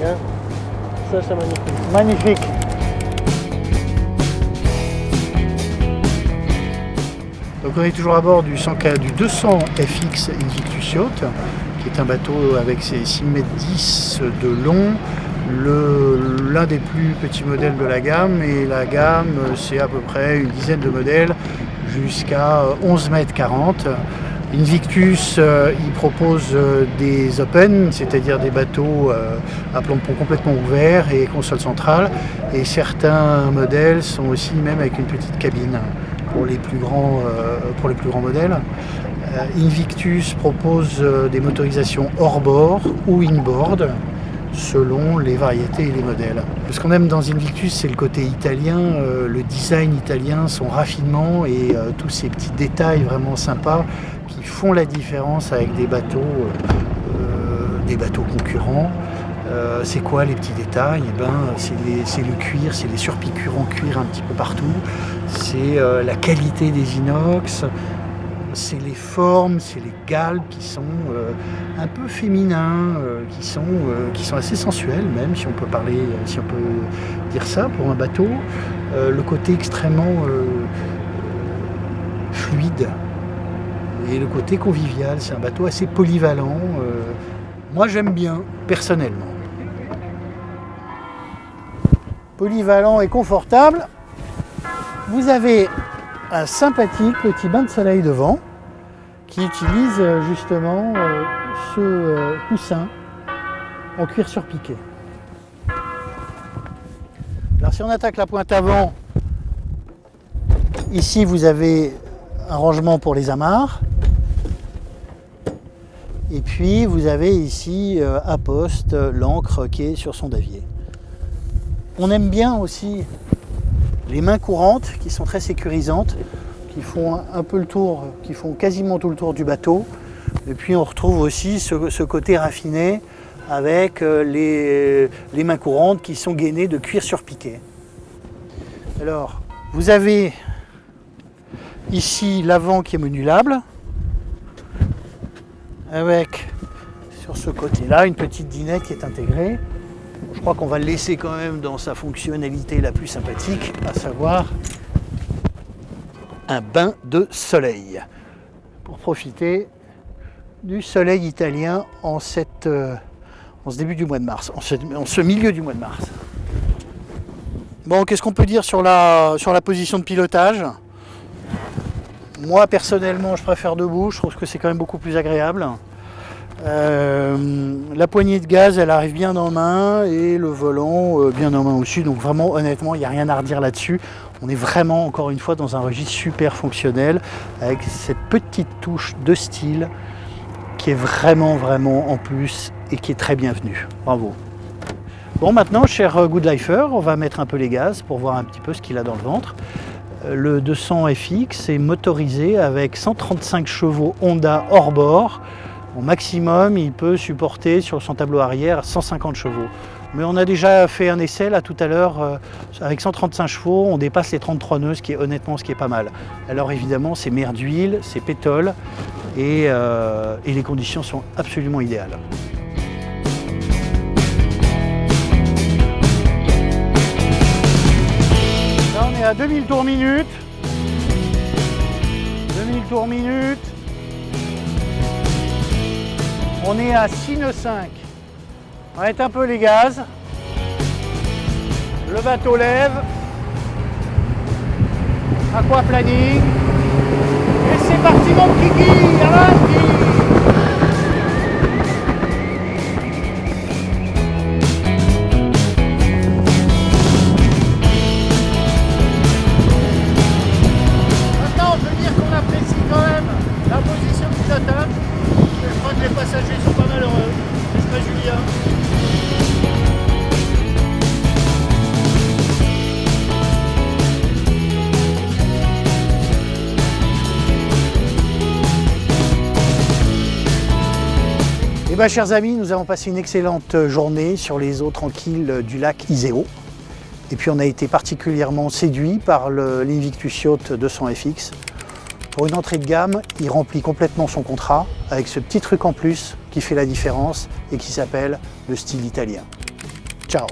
Hein, ça c'est magnifique. Magnifique. Donc on est toujours à bord du 200 FX Invictus Yacht, qui est un bateau avec ses 6,10 m de long, l'un des plus petits modèles de la gamme, et la gamme c'est à peu près une dizaine de modèles jusqu'à 11,40 m. Invictus, il propose des open, c'est-à-dire des bateaux à plomb-pont complètement ouverts et console centrale, et certains modèles sont aussi même avec une petite cabine pour les plus grands modèles. Invictus propose des motorisations hors-bord ou in-board selon les variétés et les modèles. Ce qu'on aime dans Invictus, c'est le côté italien, le design italien, son raffinement et tous ces petits détails vraiment sympas qui font la différence avec des bateaux concurrents. C'est quoi les petits détails? Eh ben, c'est le cuir, c'est les surpiqûres en cuir un petit peu partout, c'est la qualité des inox, c'est les formes, c'est les galbes qui sont un peu féminins, qui sont assez sensuels même, si on peut dire ça pour un bateau. Le côté extrêmement fluide et le côté convivial, c'est un bateau assez polyvalent. Moi j'aime bien, personnellement. Polyvalent et confortable. Vous avez un sympathique petit bain de soleil devant qui utilise justement ce coussin en cuir surpiqué. Alors si on attaque la pointe avant, ici vous avez un rangement pour les amarres. Et puis vous avez ici à poste l'ancre qui est sur son davier. On aime bien aussi les mains courantes qui sont très sécurisantes, qui font un peu le tour, qui font quasiment tout le tour du bateau. Et puis on retrouve aussi ce côté raffiné avec les mains courantes qui sont gainées de cuir surpiqué. Alors vous avez ici l'avant qui est modulable, avec sur ce côté-là une petite dinette qui est intégrée. Je crois qu'on va le laisser quand même dans sa fonctionnalité la plus sympathique, à savoir un bain de soleil, pour profiter du soleil italien en ce début du mois de mars, en ce milieu du mois de mars. Bon, qu'est-ce qu'on peut dire sur la position de pilotage? Moi personnellement je préfère debout, je trouve que c'est quand même beaucoup plus agréable. La poignée de gaz elle arrive bien en main et le volant bien en main aussi, donc vraiment honnêtement il n'y a rien à redire là-dessus. On est vraiment encore une fois dans un registre super fonctionnel avec cette petite touche de style qui est vraiment en plus et qui est très bienvenue. Bravo. Bon, maintenant cher Good Lifer, on va mettre un peu les gaz pour voir un petit peu ce qu'il a dans le ventre. Le 200 FX est motorisé avec 135 chevaux Honda hors bord. Au maximum, il peut supporter sur son tableau arrière 150 chevaux. Mais on a déjà fait un essai là tout à l'heure avec 135 chevaux, on dépasse les 33 nœuds, ce qui est pas mal. Alors évidemment, c'est mer d'huile, c'est pétole et les conditions sont absolument idéales. Là, on est à 2000 tours minute. 2000 tours minute. On est à 6 nœuds 5. On arrête un peu les gaz. Le bateau lève. Aquaplaning. Et c'est parti mon kiki, avanti. Maintenant on peut dire qu'on apprécie quand même la position du pilotage. Je crois que les passagers sont pas malheureux, n'est-ce pas Julien? Et bien chers amis, nous avons passé une excellente journée sur les eaux tranquilles du lac Iseo. Et puis on a été particulièrement séduit par l'Invictus Yacht 200 FX. Pour une entrée de gamme, il remplit complètement son contrat avec ce petit truc en plus qui fait la différence et qui s'appelle le style italien. Ciao.